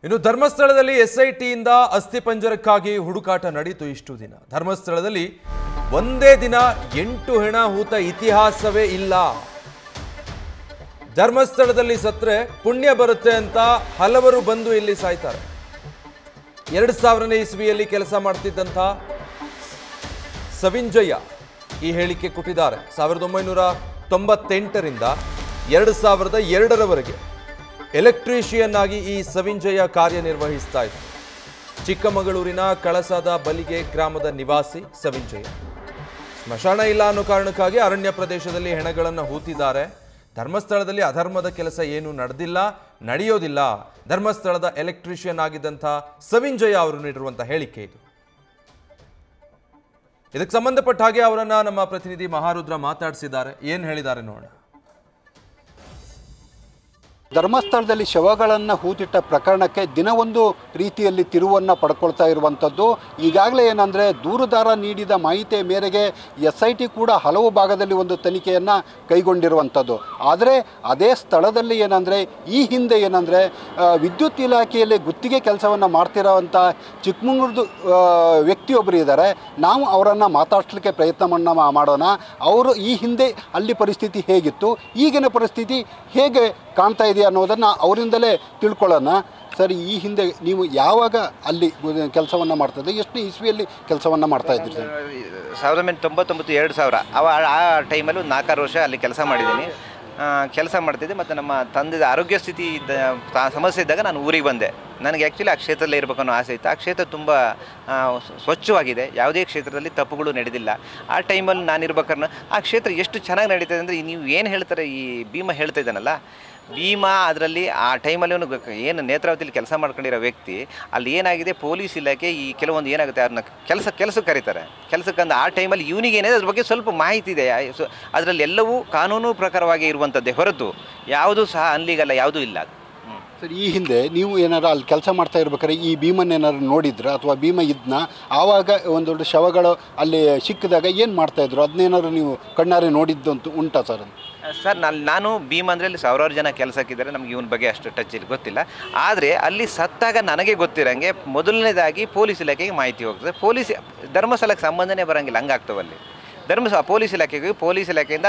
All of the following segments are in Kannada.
ಇನ್ನು ಧರ್ಮಸ್ಥಳದಲ್ಲಿ ಎಸ್ಐಟಿಯಿಂದ ಅಸ್ಥಿಪಂಜರಕ್ಕಾಗಿ ಹುಡುಕಾಟ ನಡೆಯಿತು ಇಷ್ಟು ದಿನ. ಧರ್ಮಸ್ಥಳದಲ್ಲಿ ಒಂದೇ ದಿನ 8 ಹೆಣ ಹೂತ ಇತಿಹಾಸವೇ ಇಲ್ಲ. ಧರ್ಮಸ್ಥಳದಲ್ಲಿ ಸತ್ರೆ ಪುಣ್ಯ ಬರುತ್ತೆ ಅಂತ ಹಲವರು ಬಂದು ಇಲ್ಲಿ ಸಾಯ್ತಾರೆ. 2000ನೇ ಇಸ್ವಿಯಲ್ಲಿ ಕೆಲಸ ಮಾಡ್ತಿದ್ದಂಥ ಸವಿಂಜಯ್ಯ ಈ ಹೇಳಿಕೆ ಕೊಟ್ಟಿದ್ದಾರೆ. 1998ರಿಂದ 2002ರವರೆಗೆ ಎಲೆಕ್ಟ್ರಿಷಿಯನ್ ಆಗಿ ಈ ಸವಿಂಜಯ್ಯ ಕಾರ್ಯನಿರ್ವಹಿಸ್ತಾ ಇದ್ದ. ಚಿಕ್ಕಮಗಳೂರಿನ ಕಳಸದ ಬಲಿಗೆ ಗ್ರಾಮದ ನಿವಾಸಿ ಸವಿಂಜಯ್ಯ ಸ್ಮಶಾನ ಇಲ್ಲ ಅನ್ನೋ ಕಾರಣಕ್ಕಾಗಿ ಅರಣ್ಯ ಪ್ರದೇಶದಲ್ಲಿ ಹೆಣಗಳನ್ನು ಹೂತಿದ್ದಾರೆ. ಧರ್ಮಸ್ಥಳದಲ್ಲಿ ಅಧರ್ಮದ ಕೆಲಸ ಏನು ನಡೆದಿಲ್ಲ, ನಡೆಯೋದಿಲ್ಲ. ಧರ್ಮಸ್ಥಳದ ಎಲೆಕ್ಟ್ರಿಷಿಯನ್ ಆಗಿದ್ದಂಥ ಸವಿಂಜಯ್ಯ ಅವರು ನೀಡಿರುವಂಥ ಹೇಳಿಕೆ ಇದು. ಇದಕ್ಕೆ ಸಂಬಂಧಪಟ್ಟ ಹಾಗೆ ಅವರನ್ನ ನಮ್ಮ ಪ್ರತಿನಿಧಿ ಮಹಾರುದ್ರ ಮಾತಾಡಿಸಿದ್ದಾರೆ. ಏನು ಹೇಳಿದ್ದಾರೆ ನೋಡೋಣ. ಧರ್ಮಸ್ಥಳದಲ್ಲಿ ಶವಗಳನ್ನು ಹೂತಿಟ್ಟ ಪ್ರಕರಣಕ್ಕೆ ದಿನವೊಂದು ರೀತಿಯಲ್ಲಿ ತಿರುವನ್ನು ಪಡ್ಕೊಳ್ತಾ ಇರುವಂಥದ್ದು. ಈಗಾಗಲೇ ಏನಂದರೆ ದೂರುದಾರ ನೀಡಿದ ಮಾಹಿತಿಯ ಮೇರೆಗೆ SIT ಕೂಡ ಹಲವು ಭಾಗದಲ್ಲಿ ಒಂದು ತನಿಖೆಯನ್ನು ಕೈಗೊಂಡಿರುವಂಥದ್ದು. ಆದರೆ ಅದೇ ಸ್ಥಳದಲ್ಲಿ ಏನಂದರೆ ಈ ಹಿಂದೆ ಏನಂದರೆ ವಿದ್ಯುತ್ ಇಲಾಖೆಯಲ್ಲಿ ಗುತ್ತಿಗೆ ಕೆಲಸವನ್ನು ಮಾಡ್ತಿರೋವಂಥ ಚಿಕ್ಕಮಗಳೂರು ವ್ಯಕ್ತಿಯೊಬ್ಬರು ಇದ್ದಾರೆ. ನಾವು ಅವರನ್ನು ಮಾತಾಡಿಸ್ಲಿಕ್ಕೆ ಪ್ರಯತ್ನವನ್ನು ಮಾಡೋಣ. ಅವರು ಈ ಹಿಂದೆ ಅಲ್ಲಿ ಪರಿಸ್ಥಿತಿ ಹೇಗಿತ್ತು, ಈಗಿನ ಪರಿಸ್ಥಿತಿ ಹೇಗೆ ಕಾಣ್ತಾ ಇದೆಯಾ ಅನ್ನೋದನ್ನು ಅವರಿಂದಲೇ ತಿಳ್ಕೊಳ್ಳೋಣ. ಸರ್, ಈ ಹಿಂದೆ ನೀವು ಯಾವಾಗ ಅಲ್ಲಿ ಕೆಲಸವನ್ನು ಮಾಡ್ತಾಯಿದ್ದೆ, ಎಷ್ಟು ಇಸ್ವಿಯಲ್ಲಿ ಕೆಲಸವನ್ನು ಮಾಡ್ತಾ ಇದ್ದೀರಿ ಸರ್? 1999-2000 ಆ ಟೈಮಲ್ಲಿ 4-6 ವರ್ಷ ಅಲ್ಲಿ ಕೆಲಸ ಮಾಡಿದ್ದೀನಿ. ಕೆಲಸ ಮಾಡ್ತಿದ್ದೆ. ಮತ್ತು ನಮ್ಮ ತಂದೆದ ಆರೋಗ್ಯ ಸ್ಥಿತಿ ಸಮಸ್ಯೆ ಇದ್ದಾಗ ನಾನು ಊರಿಗೆ ಬಂದೆ. ನನಗೆ ಆ್ಯಕ್ಚುಲಿ ಆ ಕ್ಷೇತ್ರದಲ್ಲೇ ಇರಬೇಕು ಅನ್ನೋ ಆಸೆ ಇತ್ತು. ಆ ಕ್ಷೇತ್ರ ತುಂಬ ಸ್ವಚ್ಛವಾಗಿದೆ, ಯಾವುದೇ ಕ್ಷೇತ್ರದಲ್ಲಿ ತಪ್ಪುಗಳು ನಡೆದಿಲ್ಲ. ಆ ಟೈಮಲ್ಲಿ ನಾನಿರ್ಬೇಕಾದ್ರೆ ಆ ಕ್ಷೇತ್ರ ಎಷ್ಟು ಚೆನ್ನಾಗಿ ನಡೀತದೆ ಅಂದರೆ, ನೀವು ಏನು ಹೇಳ್ತಾರೆ, ಈ ಭೀಮ ಹೇಳ್ತಾ ಇದ್ದಾನಲ್ಲ, ಭೀಮಾ ಅದರಲ್ಲಿ ಆ ಟೈಮಲ್ಲಿ ಅವನು ಏನು ನೇತ್ರಾವತಿಯಲ್ಲಿ ಕೆಲಸ ಮಾಡ್ಕೊಂಡಿರೋ ವ್ಯಕ್ತಿ, ಅಲ್ಲಿ ಏನಾಗಿದೆ ಪೊಲೀಸ್ ಇಲಾಖೆ ಈ ಕೆಲವೊಂದು ಏನಾಗುತ್ತೆ ಅವ್ರನ್ನ ಕೆಲಸಕ್ಕೆ ಕರೀತಾರೆ. ಕೆಲಸಕ್ಕಂದು ಆ ಟೈಮಲ್ಲಿ ಇವನಿಗೆ ಏನಿದೆ ಅದ್ರ ಬಗ್ಗೆ ಸ್ವಲ್ಪ ಮಾಹಿತಿ ಇದೆ. ಅದರಲ್ಲಿ ಎಲ್ಲವೂ ಕಾನೂನು ಪ್ರಕಾರವಾಗಿ ಇರುವಂಥದ್ದೇ ಹೊರತು ಯಾವುದೂ ಸಹ ಅನ್ಲೀಗಲ್ಲ, ಯಾವುದೂ ಇಲ್ಲ. ಸರ್, ಈ ಹಿಂದೆ ನೀವು ಏನಾರು ಅಲ್ಲಿ ಕೆಲಸ ಮಾಡ್ತಾ ಇರ್ಬೇಕಾದ್ರೆ ಈ ಭೀಮನ್ನ ಏನಾದ್ರು ನೋಡಿದ್ರ ಅಥವಾ ಭೀಮ ಇದ್ನ ಆವಾಗ ಒಂದು ದೊಡ್ಡ ಶವಗಳು ಅಲ್ಲಿ ಸಿಕ್ಕಿದಾಗ ಏನು ಮಾಡ್ತಾಯಿದ್ರು, ಅದನ್ನೇನಾದ್ರು ನೀವು ಕಣ್ಣಾರೆ ನೋಡಿದ್ದು ಅಂತ ಉಂಟಾ ಸರ್? ಸರ್, ನಾನು ಭೀಮ್ ಅಂದರೆ ಅಲ್ಲಿ ಸಾವಿರಾರು ಜನ ಕೆಲಸಕ್ಕಿದ್ದಾರೆ. ನಮ್ಗೆ ಇವನ ಬಗ್ಗೆ ಅಷ್ಟು ಟಚ್ ಇಲ್ಲಿ ಗೊತ್ತಿಲ್ಲ. ಆದರೆ ಅಲ್ಲಿ ಸತ್ತಾಗ ನನಗೆ ಗೊತ್ತಿರೋಂಗೆ ಮೊದಲನೇದಾಗಿ ಪೊಲೀಸ್ ಇಲಾಖೆಗೆ ಮಾಹಿತಿ ಹೋಗ್ತದೆ. ಧರ್ಮಸ್ಥಳಕ್ಕೆ ಸಂಬಂಧನೇ ಬರೋಂಗಿಲ್ಲ, ಹಂಗಾಗ್ತವಲ್ಲಿ. ಪೊಲೀಸ್ ಇಲಾಖೆಯಿಂದ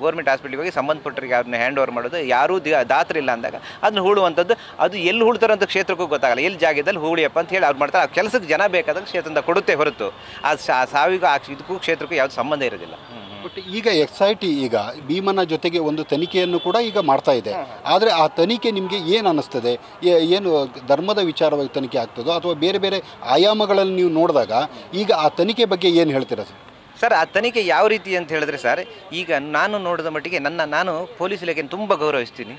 ಗೌರ್ಮೆಂಟ್ ಹಾಸ್ಪಿಟ್ಲಿಗೆ ಹೋಗಿ ಸಂಬಂಧಪಟ್ಟರಿಗೆ ಅವ್ರನ್ನ ಹ್ಯಾಂಡ್ ಓವರ್ ಮಾಡೋದು. ಯಾರೂ ದಾತರಿಲ್ಲ ಅಂದಾಗ ಅದನ್ನ ಹೂಳುವಂಥದ್ದು. ಅದು ಎಲ್ಲಿ ಹೂಳ್ತಾರಂತ ಕ್ಷೇತ್ರಕ್ಕೂ ಗೊತ್ತಾಗಲ್ಲ. ಎಲ್ಲಿ ಜಾಗದಲ್ಲಿ ಹೂಳಿಯಪ್ಪ ಅಂತ ಹೇಳಿ ಅವ್ರು ಮಾಡ್ತಾರೆ. ಆ ಕೆಲಸಕ್ಕೆ ಜನ ಬೇಕಾದಾಗ ಕ್ಷೇತ್ರದಿಂದ ಕೊಡುತ್ತೆ ಹೊರತು ಅದು ಸಾವಿಗೂ ಇದಕ್ಕೂ ಕ್ಷೇತ್ರಕ್ಕೂ ಯಾವುದು ಸಂಬಂಧ ಇರೋದಿಲ್ಲ. ಬಟ್ ಈಗ SIT ಈಗ ಭೀಮನ ಜೊತೆಗೆ ಒಂದು ತನಿಖೆಯನ್ನು ಕೂಡ ಈಗ ಮಾಡ್ತಾ ಇದೆ. ಆದರೆ ಆ ತನಿಖೆ ನಿಮಗೆ ಏನು ಅನ್ನಿಸ್ತದೆ? ಏನು ಧರ್ಮದ ವಿಚಾರವಾಗಿ ತನಿಖೆ ಆಗ್ತದೋ ಅಥವಾ ಬೇರೆ ಬೇರೆ ಆಯಾಮಗಳಲ್ಲಿ ನೀವು ನೋಡಿದಾಗ ಈಗ ಆ ತನಿಖೆ ಬಗ್ಗೆ ಏನು ಹೇಳ್ತೀರಾ ಸರ್? ಸರ್, ಆ ತನಿಖೆ ಯಾವ ರೀತಿ ಅಂತ ಹೇಳಿದ್ರೆ ಸರ್, ಈಗ ನಾನು ನೋಡಿದ ಮಟ್ಟಿಗೆ ನಾನು ಪೊಲೀಸ್ ಇಲಾಖೆಯನ್ನು ತುಂಬ ಗೌರವಿಸ್ತೀನಿ.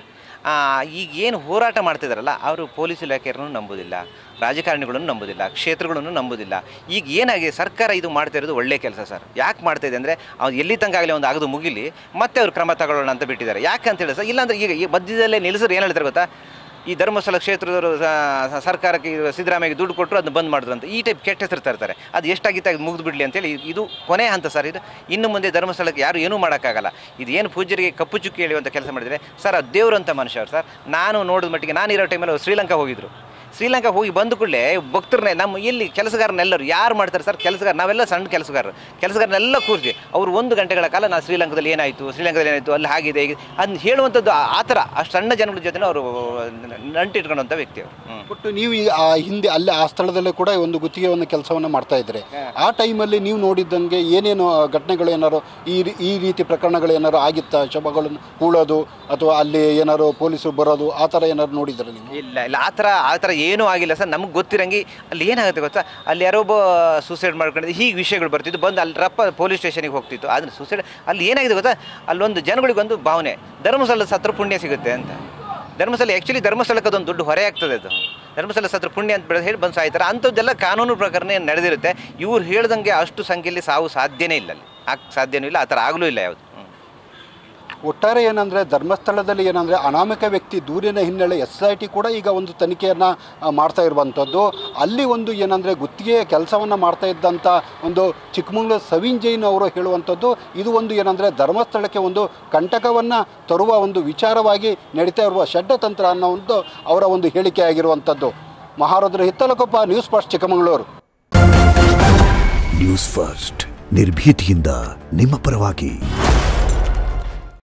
ಈಗ ಏನು ಹೋರಾಟ ಮಾಡ್ತಿದ್ದಾರಲ್ಲ, ಅವರು ಪೊಲೀಸ್ ಇಲಾಖೆಯನ್ನು ನಂಬೋದಿಲ್ಲ, ರಾಜಕಾರಣಿಗಳನ್ನು ನಂಬೋದಿಲ್ಲ, ಕ್ಷೇತ್ರಗಳನ್ನು ನಂಬೋದಿಲ್ಲ. ಈಗ ಏನಾಗಿದೆ, ಸರ್ಕಾರ ಇದು ಮಾಡ್ತಾ ಇರೋದು ಒಳ್ಳೆ ಕೆಲಸ ಸರ್. ಯಾಕೆ ಮಾಡ್ತಾಯಿದೆ ಅಂದರೆ, ಅವ್ರು ಎಲ್ಲಿ ತನಕ ಆಗಲಿ ಒಂದು ಆಗದು ಮುಗಿಲಿ ಮತ್ತೆ ಅವ್ರು ಕ್ರಮ ತಗೊಳ್ಳೋಣ ಅಂತ ಬಿಟ್ಟಿದ್ದಾರೆ. ಯಾಕೆ ಅಂತ ಹೇಳಿ ಸರ್, ಇಲ್ಲಾಂದರೆ ಈಗ ಈ ಮಧ್ಯದಲ್ಲೇ ನಿಲ್ಲಿಸಿದ್ರೆ ಏನು ಹೇಳ್ತಾರೆ ಗೊತ್ತಾ, ಈ ಧರ್ಮಸ್ಥಳ ಕ್ಷೇತ್ರದವರು ಸರ್ಕಾರಕ್ಕೆ ಸಿದ್ದರಾಮಯ್ಯಗೆ ದುಡ್ಡು ಕೊಟ್ಟರು ಅದನ್ನು ಬಂದ್ ಮಾಡಿದ್ರು ಅಂತ ಈ ಟೈಪ್ ಕೆಟ್ಟ ಹೆಸರು ತರ್ತಾರೆ. ಅದು ಎಷ್ಟಾಗಿತ್ತು ಅದು ಮುಗಿದು ಬಿಡಲಿ ಅಂತೇಳಿ. ಇದು ಕೊನೆ ಹಂತ ಸರ್. ಇದು ಇನ್ನು ಮುಂದೆ ಧರ್ಮಸ್ಥಳಕ್ಕೆ ಯಾರು ಏನೂ ಮಾಡೋಕ್ಕಾಗಲ್ಲ. ಇದು ಏನು ಪೂಜ್ಯರಿಗೆ ಕಪ್ಪು ಚುಕ್ಕಿ ಹೇಳುವಂಥ ಕೆಲಸ ಮಾಡಿದರೆ ಸರ್, ಅದು ದೇವರಂಥ ಮನುಷ್ಯರು ಸರ್. ನಾನು ನೋಡಿದ ಮಟ್ಟಿಗೆ ನಾನಿರೋ ಟೈಮಲ್ಲಿ ಅವ್ರು ಶ್ರೀಲಂಕಾ ಹೋಗಿದ್ರು. ಶ್ರೀಲಂಕಾ ಹೋಗಿ ಬಂದ ಕೂಡಲೇ ಭಕ್ತರನ್ನೇ ನಮ್ಮ ಇಲ್ಲಿ ಕೆಲಸಗಾರನೆಲ್ಲರೂ ಯಾರು ಮಾಡ್ತಾರೆ ಸರ್, ಕೆಲಸಗಾರ ನಾವೆಲ್ಲ ಸಣ್ಣ ಕೆಲಸಗಾರನೆಲ್ಲ ಕೂರಿಸಿ ಅವರು 1 ಗಂಟೆಗಳ ಕಾಲ ನಾನು ಶ್ರೀಲಂಕಾದಲ್ಲಿ ಏನಾಯಿತು ಅಲ್ಲಿ ಹಾಗಿದೆ ಹೀಗೆ ಅದನ್ನ ಹೇಳುವಂಥದ್ದು. ಆ ಥರ ಅಷ್ಟು ಸಣ್ಣ ಜನಗಳ ಜೊತೆ ಅವರು ನಂಟಿಟ್ಕೊಳ್ಳುವಂಥ ವ್ಯಕ್ತಿ ಅವರು. ಬಟ್ ನೀವು ಈಗ ಆ ಹಿಂದೆ ಅಲ್ಲಿ ಆ ಸ್ಥಳದಲ್ಲೇ ಕೂಡ ಒಂದು ಗುತ್ತಿಗೆ ಒಂದು ಕೆಲಸವನ್ನು ಮಾಡ್ತಾ ಇದ್ರೆ, ಆ ಟೈಮಲ್ಲಿ ನೀವು ನೋಡಿದ್ದಂಗೆ ಏನೇನು ಘಟನೆಗಳು ಏನಾರು ಈ ರೀತಿ ಪ್ರಕರಣಗಳು ಏನಾರು ಆಗಿತ್ತಾ? ಶವಗಳನ್ನು ಹೂಳೋದು ಅಥವಾ ಅಲ್ಲಿ ಏನಾರು ಪೊಲೀಸರು ಬರೋದು ಆ ಥರ ಏನಾರು ನೋಡಿದ್ರೆ ನೀವು? ಇಲ್ಲ ಆ ಥರ ಏನೂ ಆಗಿಲ್ಲ ಸರ್. ನಮಗೆ ಗೊತ್ತಿರಂಗೆ ಅಲ್ಲಿ ಏನಾಗುತ್ತೆ ಗೊತ್ತಾ, ಅಲ್ಲಿ ಯಾರೋ ಒಬ್ಬ ಸೂಸೈಡ್ ಮಾಡ್ಕೊಂಡಿದ್ದು ಹೀಗೆ ವಿಷಯಗಳು ಬರ್ತಿದ್ದು, ಬಂದು ಅಲ್ಲಿ ಪೊಲೀಸ್ ಸ್ಟೇಷನಿಗೆ ಹೋಗ್ತಿತ್ತು. ಆದರೆ ಸೂಸೈಡ್ ಅಲ್ಲಿ ಏನಾಗಿದೆ ಗೊತ್ತಾ, ಅಲ್ಲೊಂದು ಜನಗಳಿಗೊಂದು ಭಾವನೆ, ಧರ್ಮಸ್ಥಳದ ಸತ್ರ ಪುಣ್ಯ ಸಿಗುತ್ತೆ ಅಂತ. ಧರ್ಮಸ್ಥಳಕ್ಕೆ ಅದೊಂದು ದೊಡ್ಡ ಹೊರೆ ಆಗ್ತದೆ. ಅದು ಧರ್ಮಸ್ಥಳ ಸತ್ರ ಪುಣ್ಯ ಅಂತ ಹೇಳಿ ಬಂದು ಸಾಯ್ತಾರೆ. ಅಂಥದ್ದೆಲ್ಲ ಕಾನೂನು ಪ್ರಕಾರನೇ ನಡೆದಿರುತ್ತೆ. ಇವ್ರು ಹೇಳ್ದಂಗೆ ಅಷ್ಟು ಸಂಖ್ಯೆಯಲ್ಲಿ ಸಾವು ಸಾಧ್ಯನೇ ಇಲ್ಲ, ಅಲ್ಲಿ ಸಾಧ್ಯನೂ ಇಲ್ಲ, ಆ ಥರ ಆಗಲೂ ಇಲ್ಲ ಯಾವುದು. ಒಟ್ಟಾರೆ ಏನಂದರೆ ಧರ್ಮಸ್ಥಳದಲ್ಲಿ ಏನಂದರೆ ಅನಾಮಿಕ ವ್ಯಕ್ತಿ ದೂರಿನ ಹಿನ್ನೆಲೆ SIT ಕೂಡ ಈಗ ಒಂದು ತನಿಖೆಯನ್ನು ಮಾಡ್ತಾ ಇರುವಂಥದ್ದು. ಅಲ್ಲಿ ಒಂದು ಏನಂದರೆ ಗುತ್ತಿಗೆಯ ಕೆಲಸವನ್ನು ಮಾಡ್ತಾ ಇದ್ದಂಥ ಒಂದು ಚಿಕ್ಕಮಗಳೂರು ಸವಿನ್ ಜೈನ್ ಅವರು ಹೇಳುವಂಥದ್ದು ಇದು ಒಂದು ಏನಂದರೆ ಧರ್ಮಸ್ಥಳಕ್ಕೆ ಒಂದು ಕಂಟಕವನ್ನು ತರುವ ಒಂದು ವಿಚಾರವಾಗಿ ನಡೀತಾ ಇರುವ ಷಡ್ಯತಂತ್ರ ಅನ್ನೋ ಒಂದು ಅವರ ಒಂದು ಹೇಳಿಕೆ ಆಗಿರುವಂಥದ್ದು. Maharudra Hittalakoppa, news first Chikkamagaluru. News first ನಿರ್ಭೀತಿಯಿಂದ ನಿಮ್ಮ ಪರವಾಗಿ.